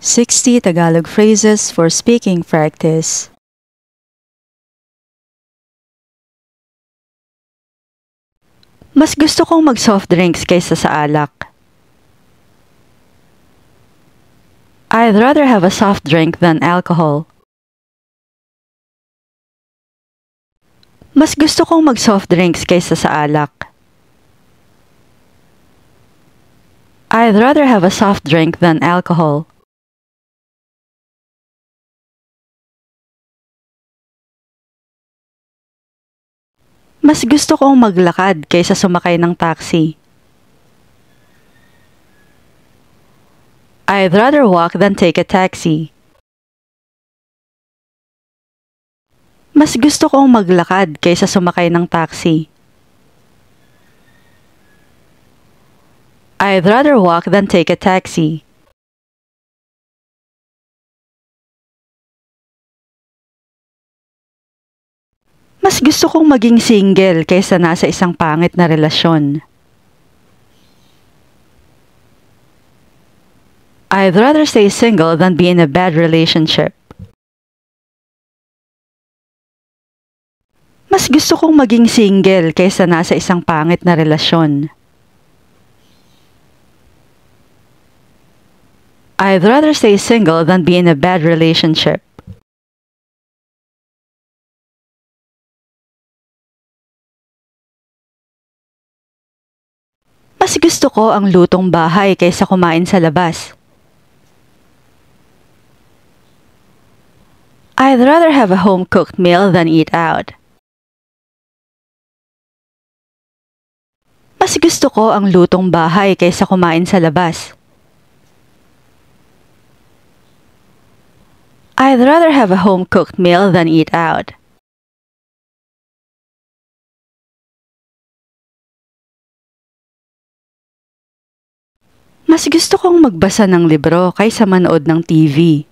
60 Tagalog phrases for speaking practice. Mas gusto kong mag-soft drinks kaysa sa alak. I'd rather have a soft drink than alcohol. Mas gusto kong mag-soft drinks kaysa sa alak. I'd rather have a soft drink than alcohol. Mas gusto kong maglakad kaysa sumakay ng taxi. I'd rather walk than take a taxi. Mas gusto kong maglakad kaysa sumakay ng taxi. I'd rather walk than take a taxi. Mas gusto kong maging single kaysa nasa isang pangit na relasyon. I'd rather stay single than be in a bad relationship. Mas gusto kong maging single kaysa nasa isang pangit na relasyon. I'd rather stay single than be in a bad relationship. Mas gusto ko ang lutong bahay kaysa kumain sa labas. I'd rather have a home-cooked meal than eat out. Mas gusto ko ang lutong bahay kaysa kumain sa labas. I'd rather have a home-cooked meal than eat out. Mas gusto kong magbasa ng libro kaysa manood ng TV.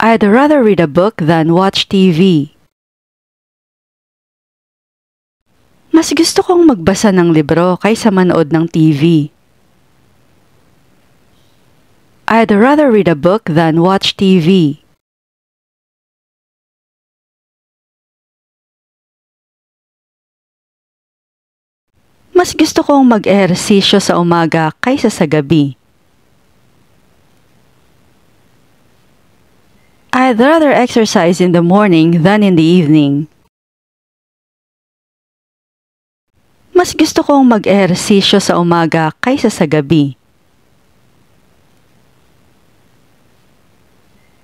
I'd rather read a book than watch TV. Mas gusto kong magbasa ng libro kaysa manood ng TV. I'd rather read a book than watch TV. Mas gusto kong mag-ehersisyo sa umaga kaysa sa gabi. I'd rather exercise in the morning than in the evening. Mas gusto kong mag-ehersisyo sa umaga kaysa sa gabi.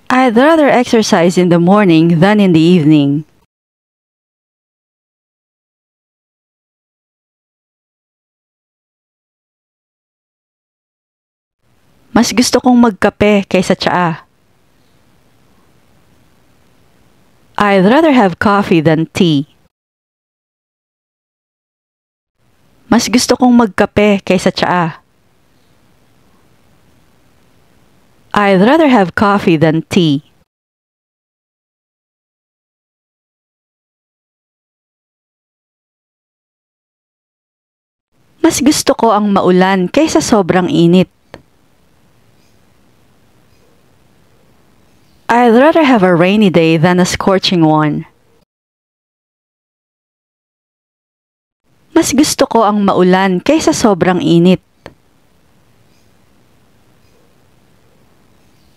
I'd rather exercise in the morning than in the evening. Mas gusto kong magkape kaysa tsaa. I'd rather have coffee than tea. Mas gusto kong magkape kaysa tsaa. I'd rather have coffee than tea. Mas gusto ko ang maulan kaysa sobrang init. I'd rather have a rainy day than a scorching one. Mas gusto ko ang maulan kaysa sobrang init.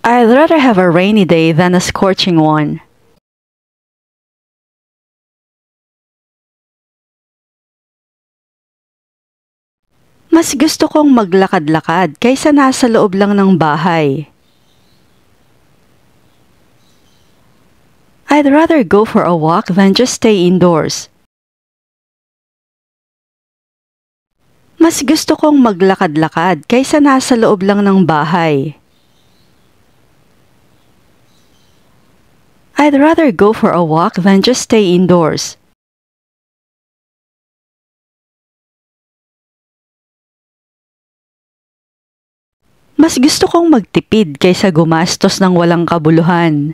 I'd rather have a rainy day than a scorching one. Mas gusto kong maglakad-lakad kaysa nasa loob lang ng bahay. I'd rather go for a walk than just stay indoors. Mas gusto kong maglakad-lakad kaysa nasa loob lang ng bahay. I'd rather go for a walk than just stay indoors. Mas gusto kong magtipid kaysa gumastos ng walang kabuluhan.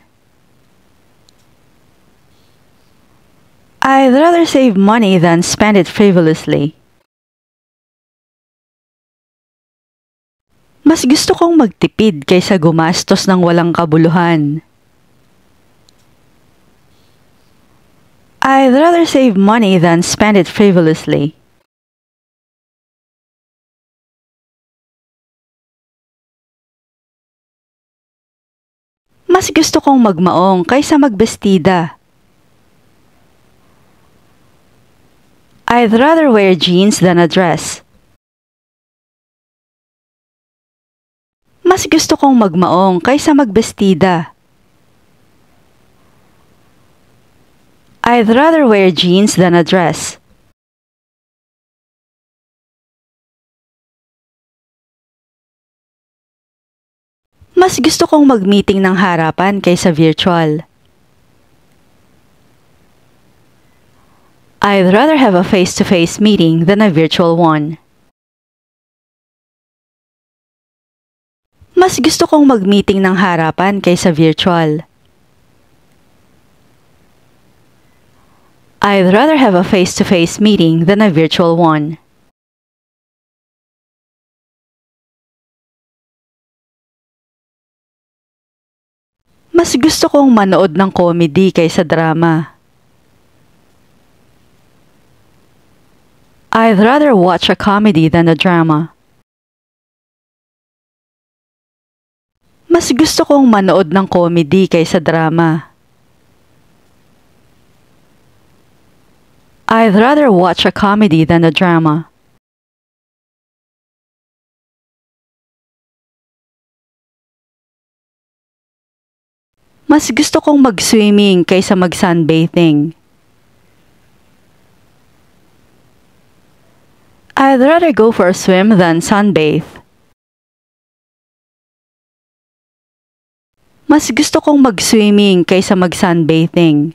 I'd rather save money than spend it frivolously. Mas gusto kong magtipid kaysa gumastos ng walang kabuluhan. I'd rather save money than spend it frivolously. Mas gusto kong magmaong kaysa magbestida. I'd rather wear jeans than a dress. Mas gusto kong magmaong kaysa magbestida. I'd rather wear jeans than a dress. Mas gusto kong mag-meeting ng harapan kaysa virtual. I'd rather have a face-to-face meeting than a virtual one. Mas gusto kong mag-meeting ng harapan kaysa virtual. I'd rather have a face-to-face meeting than a virtual one. Mas gusto kong manood ng comedy kaysa drama. I'd rather watch a comedy than a drama. Mas gusto kong manood ng comedy kaysa drama. I'd rather watch a comedy than a drama. Mas gusto kong mag-swimming kaysa mag-sunbathing. I'd rather go for a swim than sunbathe. Mas gusto kong mag-swimming kaysa mag-sunbathing.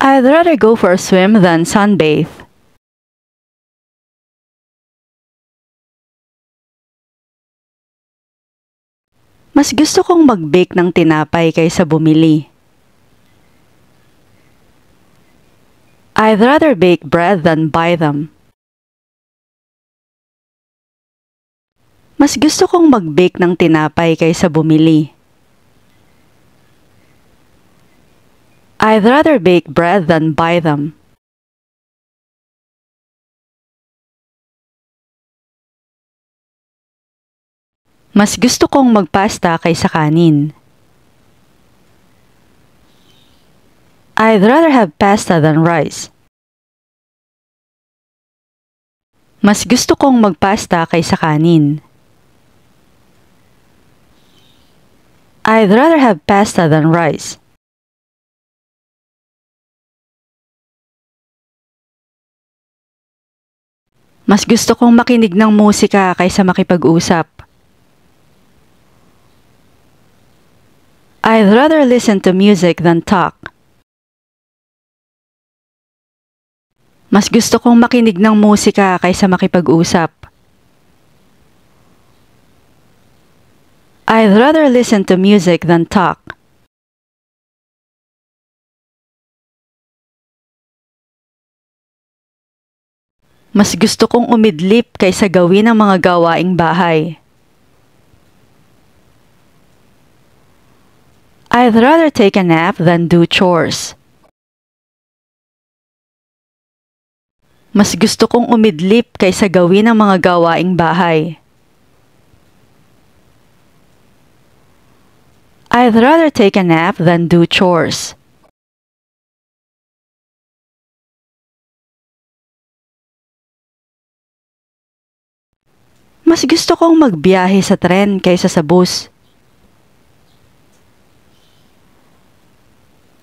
I'd rather go for a swim than sunbathe. Mas gusto kong mag-bake ng tinapay kaysa bumili. I'd rather bake bread than buy them. Mas gusto kong mag-bake ng tinapay kaysa bumili. I'd rather bake bread than buy them. Mas gusto kong magpasta kaysa kanin. I'd rather have pasta than rice. Mas gusto kong magpasta kaysa kanin. I'd rather have pasta than rice. Mas gusto kong makinig ng musika kaysa makipag-usap. I'd rather listen to music than talk. Mas gusto kong makinig ng musika kaysa makipag-usap. I'd rather listen to music than talk. Mas gusto kong umidlip kaysa gawin ang mga gawaing bahay. I'd rather take a nap than do chores. Mas gusto kong umidlip kaysa gawin ang mga gawaing bahay. I'd rather take a nap than do chores. Mas gusto kong magbiyahe sa tren kaysa sa bus.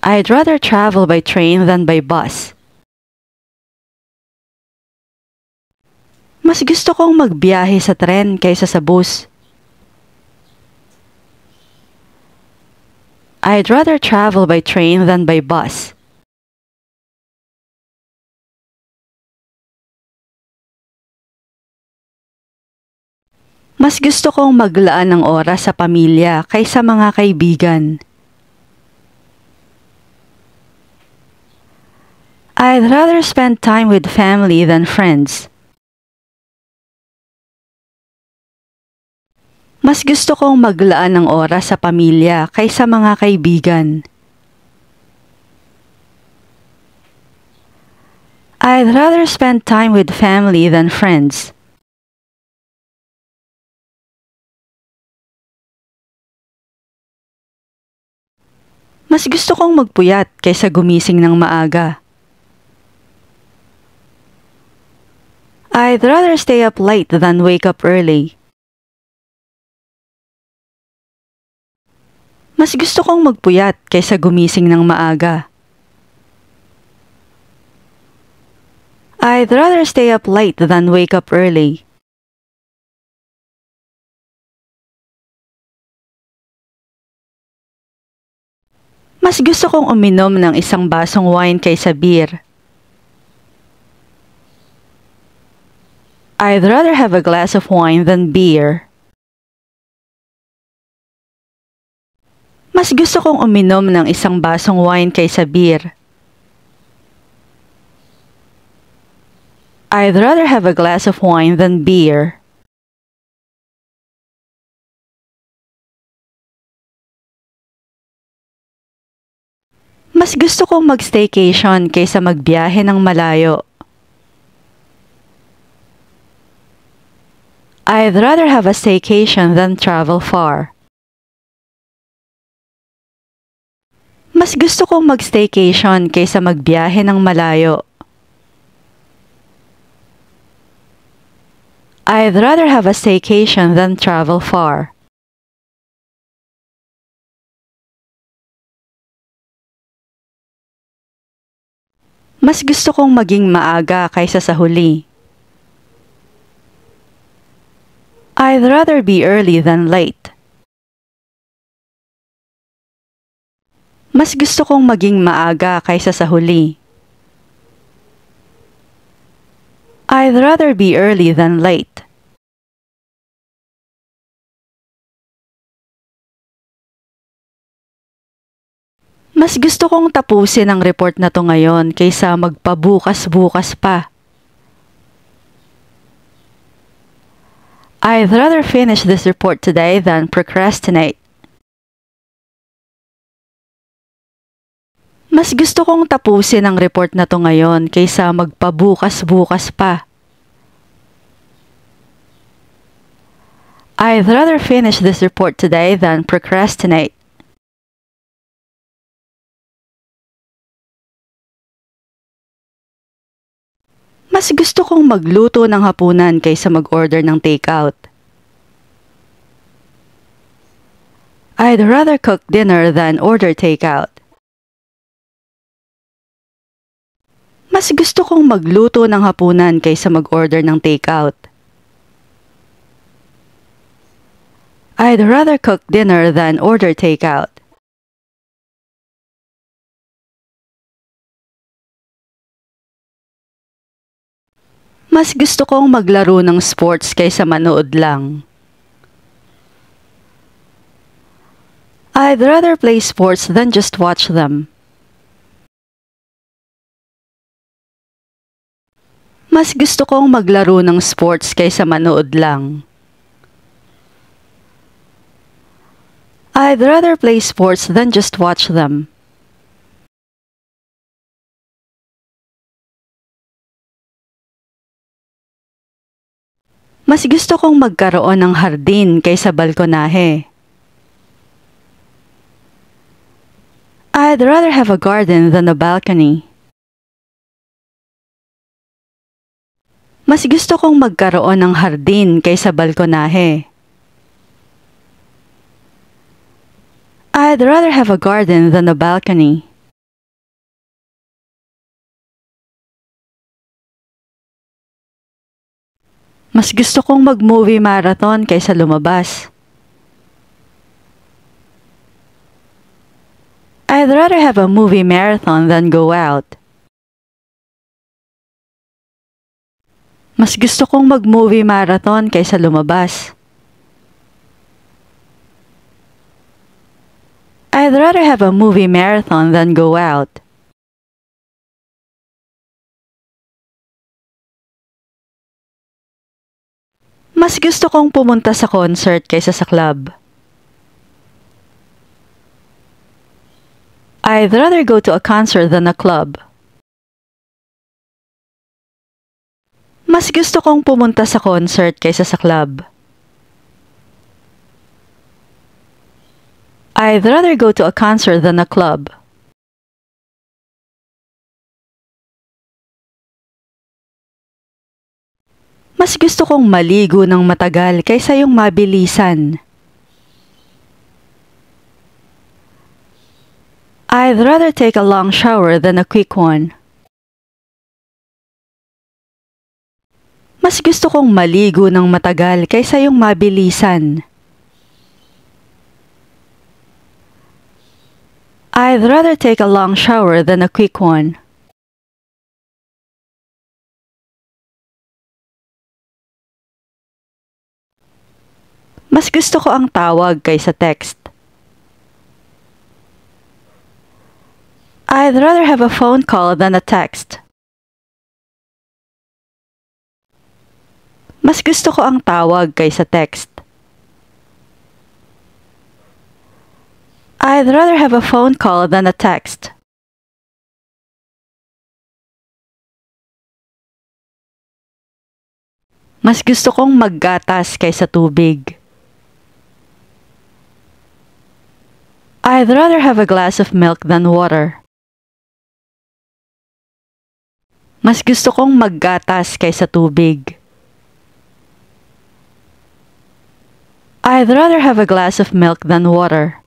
I'd rather travel by train than by bus. Mas gusto kong magbiyahe sa tren kaysa sa bus. I'd rather travel by train than by bus. Mas gusto kong maglaan ng oras sa pamilya kaysa mga kaibigan. I'd rather spend time with family than friends. Mas gusto kong maglaan ng oras sa pamilya kaysa mga kaibigan. I'd rather spend time with family than friends. Mas gusto kong magpuyat kaysa gumising ng maaga. I'd rather stay up late than wake up early. Mas gusto kong magpuyat kaysa gumising ng maaga. I'd rather stay up late than wake up early. Mas gusto kong uminom ng isang basong wine kaysa beer. I'd rather have a glass of wine than beer. Mas gusto kong uminom ng isang basong wine kaysa beer. I'd rather have a glass of wine than beer. Mas gusto kong mag-staycation kaysa magbiyahe ng malayo. I'd rather have a staycation than travel far. Mas gusto kong mag-staycation kaysa magbiyahe ng malayo. I'd rather have a staycation than travel far. Mas gusto kong maging maaga kaysa sa huli. I'd rather be early than late. Mas gusto kong maging maaga kaysa sa huli. I'd rather be early than late. Mas gusto kong tapusin ang report na to ngayon kaysa magpabukas-bukas pa. I'd rather finish this report today than procrastinate. Mas gusto kong tapusin ang report na to ngayon kaysa magpabukas-bukas pa. I'd rather finish this report today than procrastinate. Mas gusto kong magluto ng hapunan kaysa mag-order ng takeout. I'd rather cook dinner than order takeout. Mas gusto kong magluto ng hapunan kaysa mag-order ng takeout. I'd rather cook dinner than order takeout. Mas gusto kong maglaro ng sports kaysa manood lang. I'd rather play sports than just watch them. Mas gusto kong maglaro ng sports kaysa manood lang. I'd rather play sports than just watch them. Mas gusto kong magkaroon ng hardin kaysa balkonahe. I'd rather have a garden than a balcony. Mas gusto kong magkaroon ng hardin kaysa balkonahe. I'd rather have a garden than a balcony. Mas gusto kong mag-movie marathon kaysa lumabas. I'd rather have a movie marathon than go out. Mas gusto kong mag-movie marathon kaysa lumabas. I'd rather have a movie marathon than go out. Mas gusto kong pumunta sa concert kaysa sa club. I'd rather go to a concert than a club. Mas gusto kong pumunta sa concert kaysa sa club. I'd rather go to a concert than a club. Mas gusto kong maligo ng matagal kaysa yung mabilisan. I'd rather take a long shower than a quick one. Mas gusto kong maligo ng matagal kaysa yung mabilisan. I'd rather take a long shower than a quick one. Mas gusto ko ang tawag kaysa text. I'd rather have a phone call than a text. Mas gusto ko ang tawag kaysa text. I'd rather have a phone call than a text. Mas gusto kong maggatas kaysa tubig. I'd rather have a glass of milk than water. Mas gusto kong maggatas kaysa tubig. I'd rather have a glass of milk than water.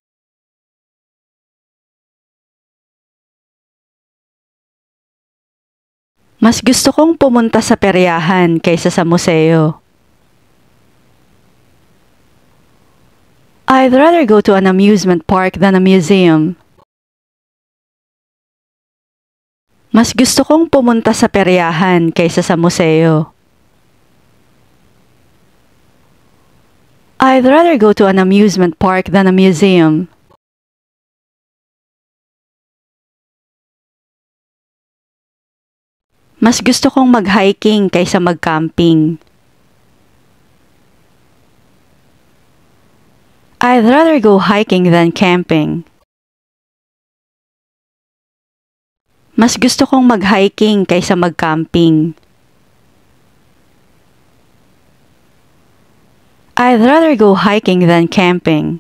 Mas gusto kong pumunta sa peryahan kaysa sa museo. I'd rather go to an amusement park than a museum. Mas gusto kong pumunta sa peryahan kaysa sa museo. I'd rather go to an amusement park than a museum. Mas gusto kong mag-hiking kaysa mag-camping. I'd rather go hiking than camping. Mas gusto kong mag-hiking kaysa mag-camping. I'd rather go hiking than camping.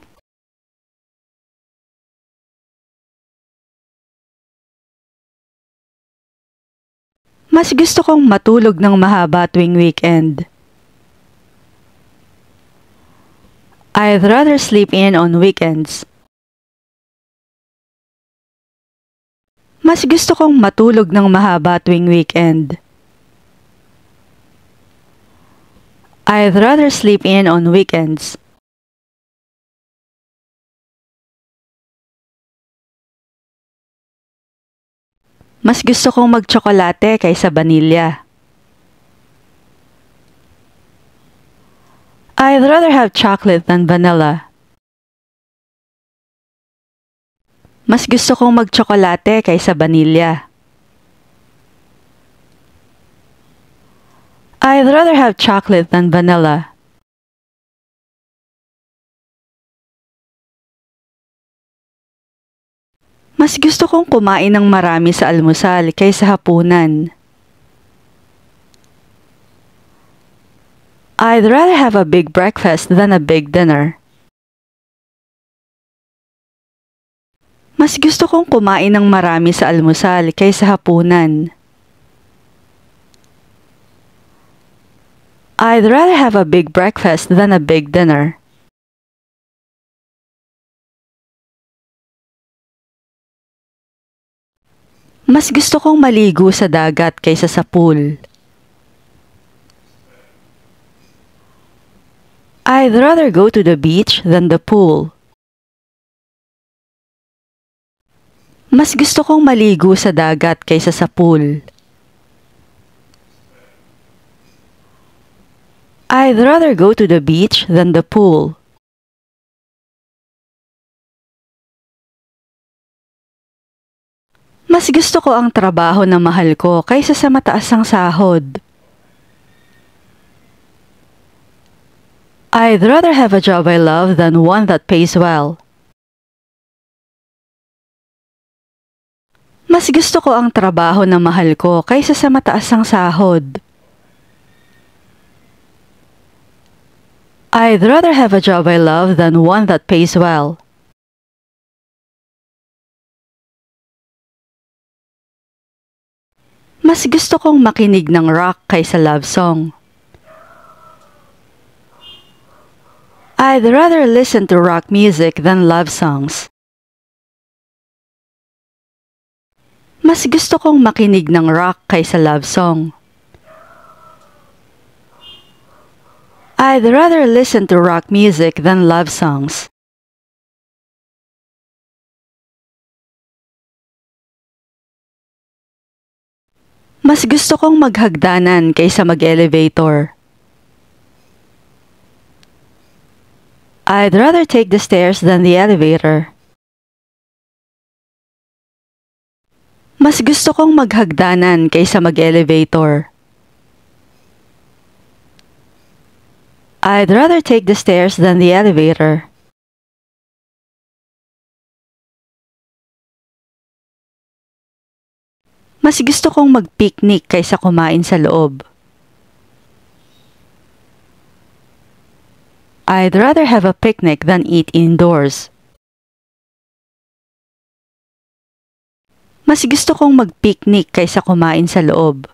Mas gusto kong matulog ng mahaba tuwing weekend. I'd rather sleep in on weekends. Mas gusto kong matulog ng mahaba tuwing weekend. I'd rather sleep in on weekends. Mas gusto kong magtsokolate kaysa vanilya. I'd rather have chocolate than vanilla. Mas gusto kong magtsokolate kaysa vanilya. I'd rather have chocolate than vanilla. Mas gusto kong kumain ng marami sa almusal kaysa hapunan. I'd rather have a big breakfast than a big dinner. Mas gusto kong kumain ng marami sa almusal kaysa hapunan. I'd rather have a big breakfast than a big dinner. Mas gusto kong maligo sa dagat kaysa sa pool. I'd rather go to the beach than the pool. Mas gusto kong maligo sa dagat kaysa sa pool. I'd rather go to the beach than the pool. Mas gusto ko ang trabaho na mahal ko kaysa sa mataas ang sahod. I'd rather have a job I love than one that pays well. Mas gusto ko ang trabaho na mahal ko kaysa sa mataas ang sahod. I'd rather have a job I love than one that pays well. Mas gusto kong makinig ng rock kaysa love song. I'd rather listen to rock music than love songs. Mas gusto kong makinig ng rock kaysa love song. I'd rather listen to rock music than love songs. Mas gusto kong maghagdanan kaysa mag-elevator. I'd rather take the stairs than the elevator. Mas gusto kong maghagdanan kaysa mag-elevator. I'd rather take the stairs than the elevator. Mas gusto kong mag-picnic kaysa kumain sa loob. I'd rather have a picnic than eat indoors. Mas gusto kong mag-picnic kaysa kumain sa loob.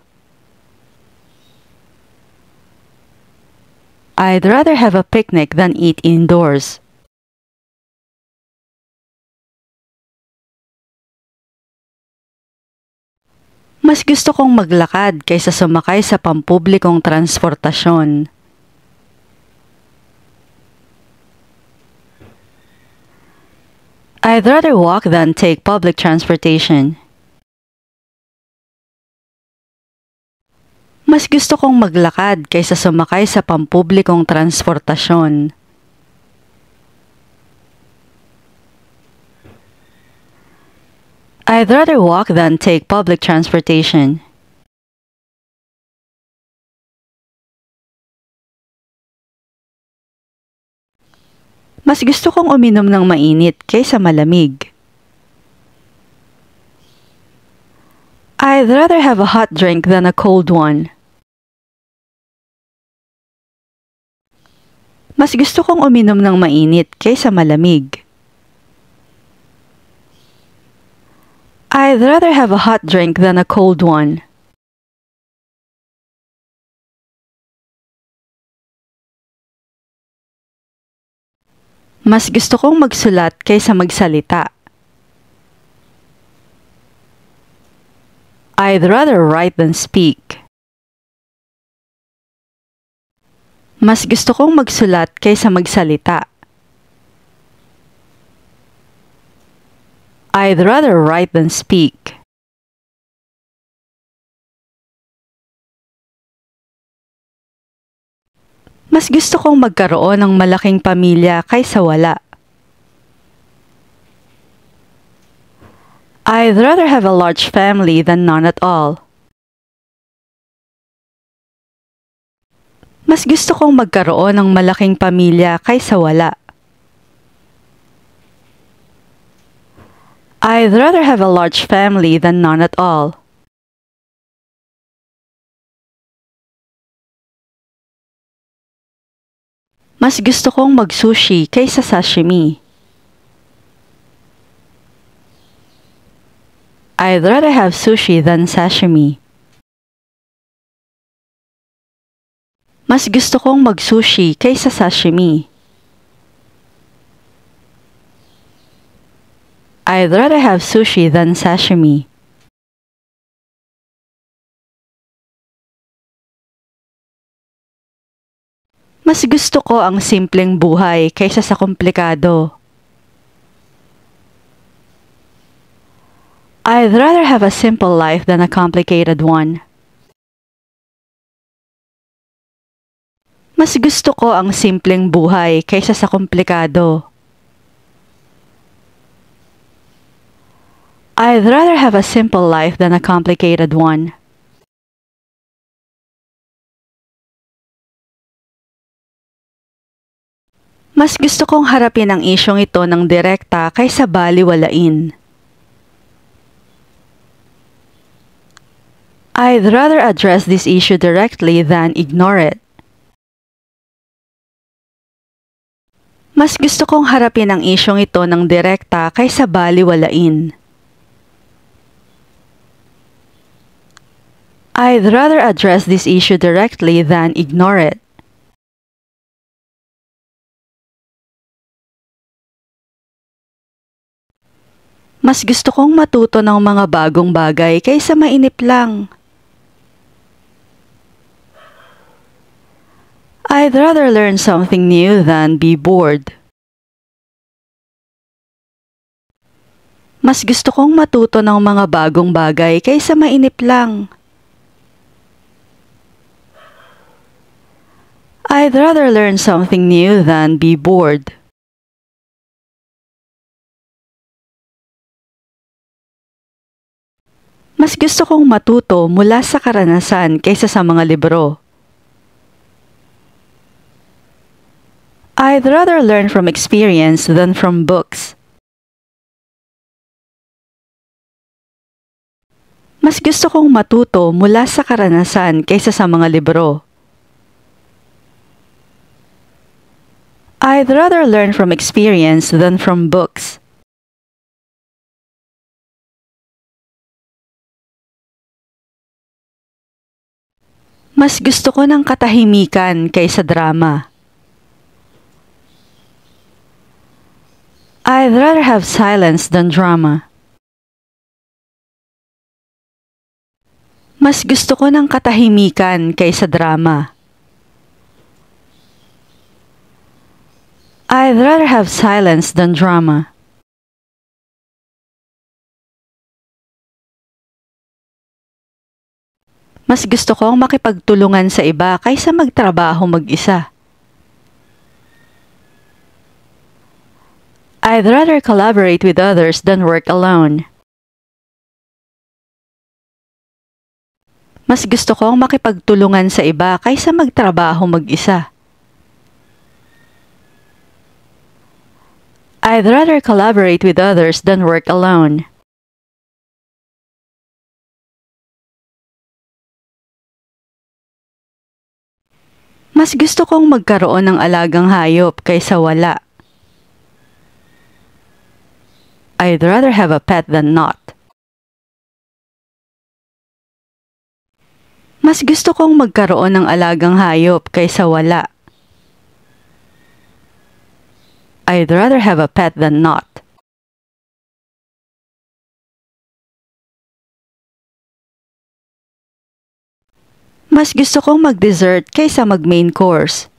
I'd rather have a picnic than eat indoors. Mas gusto kong maglakad kaysa sumakay sa pampublikong transportasyon. I'd rather walk than take public transportation. Mas gusto kong maglakad kaysa sumakay sa pampublikong transportasyon. I'd rather walk than take public transportation. Mas gusto kong uminom ng mainit kaysa malamig. I'd rather have a hot drink than a cold one. Mas gusto kong uminom ng mainit kaysa malamig. I'd rather have a hot drink than a cold one. Mas gusto kong magsulat kaysa magsalita. I'd rather write than speak. Mas gusto kong magsulat kaysa magsalita. I'd rather write than speak. Mas gusto kong magkaroon ng malaking pamilya kaysa wala. I'd rather have a large family than none at all. Mas gusto kong magkaroon ng malaking pamilya kaysa wala. I'd rather have a large family than none at all. Mas gusto kong mag-sushi kaysa sashimi. I'd rather have sushi than sashimi. Mas gusto kong mag-sushi kaysa sashimi. I'd rather have sushi than sashimi. Mas gusto ko ang simpleng buhay kaysa sa komplikado. I'd rather have a simple life than a complicated one. Mas gusto ko ang simpleng buhay kaysa sa komplikado. I'd rather have a simple life than a complicated one. Mas gusto kong harapin ang isyong ito ng direkta kaysa baliwalain. I'd rather address this issue directly than ignore it. Mas gusto kong harapin ang isyong ito ng direkta kaysa baliwalain. I'd rather address this issue directly than ignore it. Mas gusto kong matuto ng mga bagong bagay kaysa mainip lang. I'd rather learn something new than be bored. Mas gusto kong matuto ng mga bagong bagay kaysa mainip lang. I'd rather learn something new than be bored. Mas gusto kong matuto mula sa karanasan kaysa sa mga libro. I'd rather learn from experience than from books. Mas gusto kong matuto mula sa karanasan kaysa sa mga libro. I'd rather learn from experience than from books. Mas gusto ko ng katahimikan kaysa drama. I'd rather have silence than drama. Mas gusto ko ng katahimikan kaysa drama. I'd rather have silence than drama. Mas gusto kong makipagtulungan sa iba kaysa magtrabaho mag-isa. I'd rather collaborate with others than work alone. Mas gusto kong makipagtulungan sa iba kaysa magtrabaho mag-isa. I'd rather collaborate with others than work alone. Mas gusto kong magkaroon ng alagang hayop kaysa wala. I'd rather have a pet than not. Mas gusto kong magkaroon ng alagang hayop kaysa wala. I'd rather have a pet than not. Mas gusto kong mag-dessert kaysa mag-main course.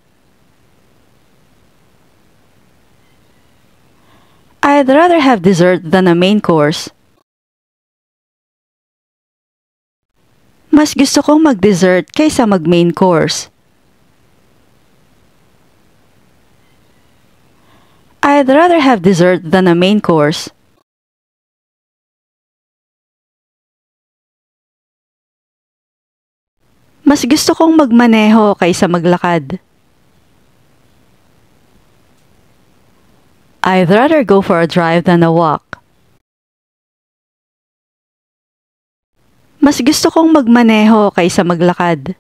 I'd rather have dessert than a main course. Mas gusto kong mag-dessert kaysa mag-main course. I'd rather have dessert than a main course. Mas gusto kong magmaneho kaysa maglakad. I'd rather go for a drive than a walk. Mas gusto kong magmaneho kaysa maglakad.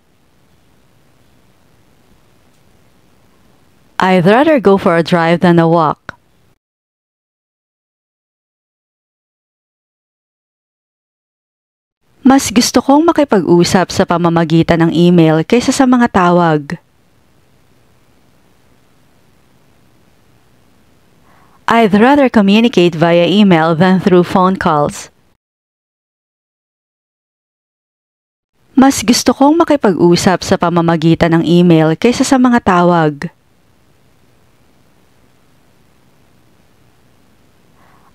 I'd rather go for a drive than a walk. Mas gusto kong makipag-usap sa pamamagitan ng email kaysa sa mga tawag. I'd rather communicate via email than through phone calls. Mas gusto kong makipag-usap sa pamamagitan ng email kaysa sa mga tawag.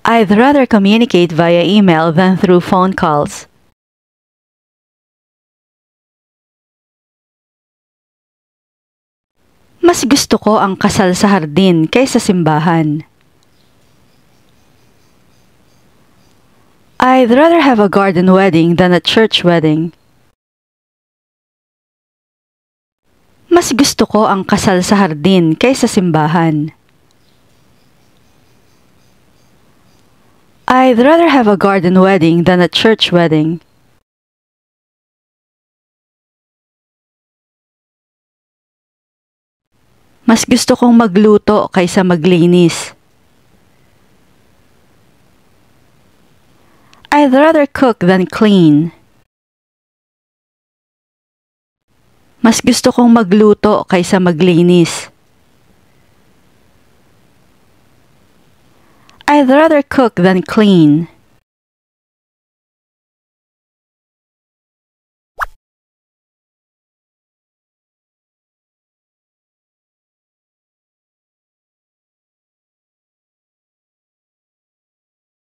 I'd rather communicate via email than through phone calls. Mas gusto ko ang kasal sa hardin kaysa simbahan. I'd rather have a garden wedding than a church wedding. Mas gusto ko ang kasal sa hardin kaysa simbahan. I'd rather have a garden wedding than a church wedding. Mas gusto kong magluto kaysa maglinis. I'd rather cook than clean. Mas gusto kong magluto kaysa maglinis. I'd rather cook than clean.